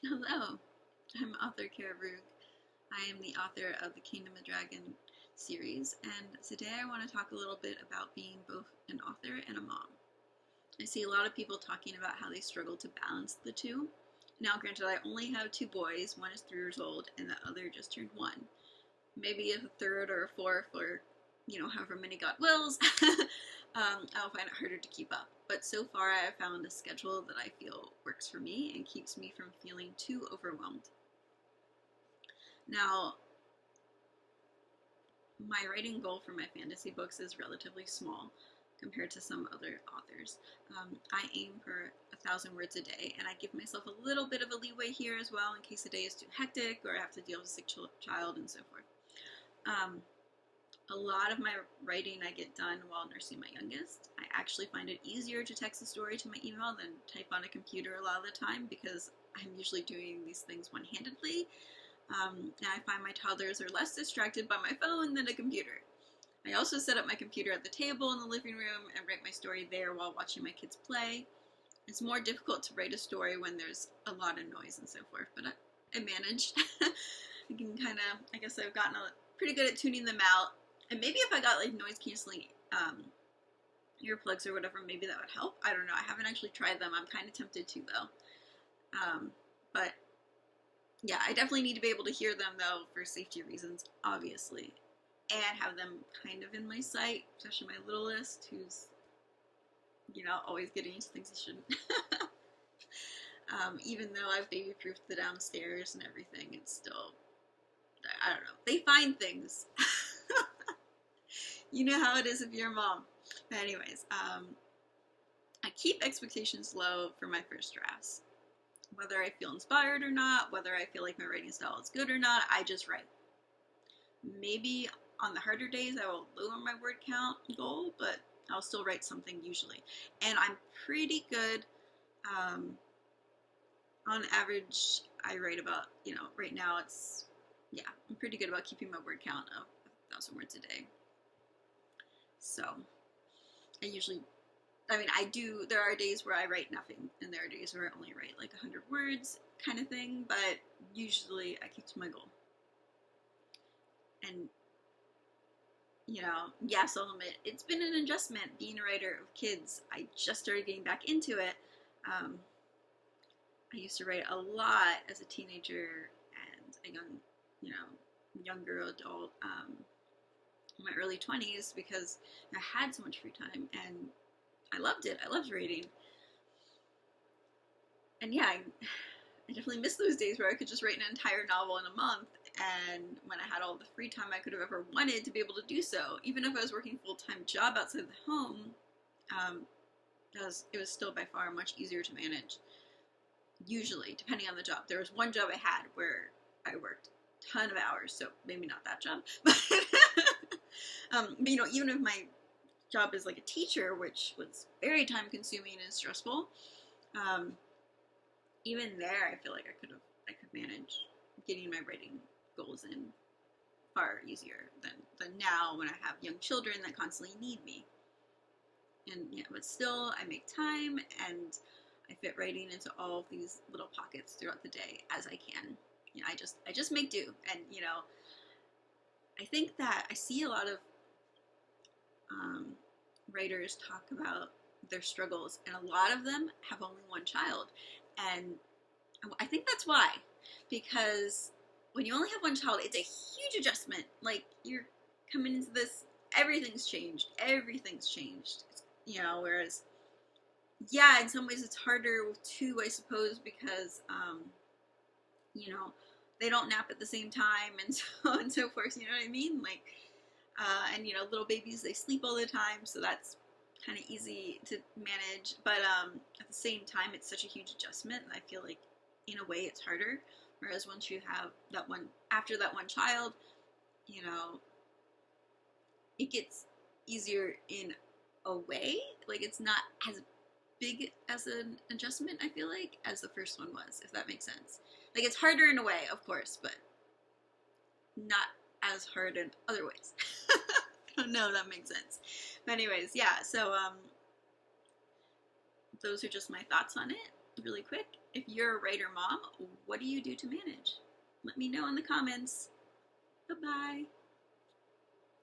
Hello, I'm author Kara Rug. I am the author of the Kingdom of Dragon series, and today I want to talk a little bit about being both an author and a mom. I see a lot of people talking about how they struggle to balance the two. Now, granted, I only have two boys. One is 3 years old, and the other just turned 1. Maybe a third or a fourth, or however many God wills, I'll find it harder to keep up. But so far, I have found a schedule that I feel works for me and keeps me from feeling too overwhelmed. Now, my writing goal for my fantasy books is relatively small compared to some other authors. I aim for 1,000 words a day, and I give myself a little bit of a leeway here as well in case the day is too hectic or I have to deal with a sick child and so forth. A lot of my writing I get done while nursing my youngest. I actually find it easier to text a story to my email than type on a computer a lot of the time because I'm usually doing these things one-handedly. And I find my toddlers are less distracted by my phone than a computer. I also set up my computer at the table in the living room and write my story there while watching my kids play. It's more difficult to write a story when there's a lot of noise and so forth, but I manage. I guess I've gotten pretty good at tuning them out. And maybe if I got like noise canceling earplugs or whatever, maybe that would help. I don't know. I haven't actually tried them. I'm kind of tempted to though. But yeah, I definitely need to be able to hear them though for safety reasons, obviously, and have them kind of in my sight, especially my littlest, who's always getting into things he shouldn't. Even though I've baby-proofed the downstairs and everything, it's still, I don't know. They find things. You know how it is if you're a mom. But anyways, I keep expectations low for my first drafts. Whether I feel inspired or not, whether I feel like my writing style is good or not, I just write. Maybe on the harder days I will lower my word count goal, but I'll still write something usually. And I'm pretty good, on average, I write about, right now I'm pretty good about keeping my word count of 1,000 words a day. So, there are days where I write nothing, and there are days where I only write like 100 words kind of thing, but usually I keep to my goal. And, yes, I'll admit, it's been an adjustment being a writer of kids. I just started getting back into it. I used to write a lot as a teenager and a younger adult, in my early 20s because I had so much free time and I loved it. I loved reading. And yeah, I definitely miss those days where I could just write an entire novel in a month, and when I had all the free time I could have ever wanted to be able to do so. Even if I was working a full-time job outside the home, it was still by far much easier to manage. Usually, depending on the job. There was one job I had where I worked a ton of hours, so maybe not that job, but even if my job is like a teacher, which was very time consuming and stressful, even there I feel like I could manage getting my writing goals in far easier than now when I have young children that constantly need me. And yeah, but still I make time and I fit writing into all of these little pockets throughout the day as I can. I just make do. And I think that I see a lot of writers talk about their struggles, and a lot of them have only one child. And I think that's why, because when you only have one child, it's a huge adjustment. Like, you're coming into this, everything's changed, whereas, yeah, in some ways it's harder with 2, I suppose, because, they don't nap at the same time and so on and so forth, you know what I mean? Like, and little babies, they sleep all the time, so that's kind of easy to manage, but at the same time, it's such a huge adjustment, and I feel like, in a way, it's harder, whereas once you have after that one child, it gets easier in a way. Like, it's not as big as an adjustment, I feel like, as the first one was, if that makes sense. Like, it's harder in a way, of course, but not as hard in other ways. I don't know if that makes sense. But anyways, yeah, so those are just my thoughts on it. really quick, if you're a writer mom, what do you do to manage? Let me know in the comments. Bye-bye.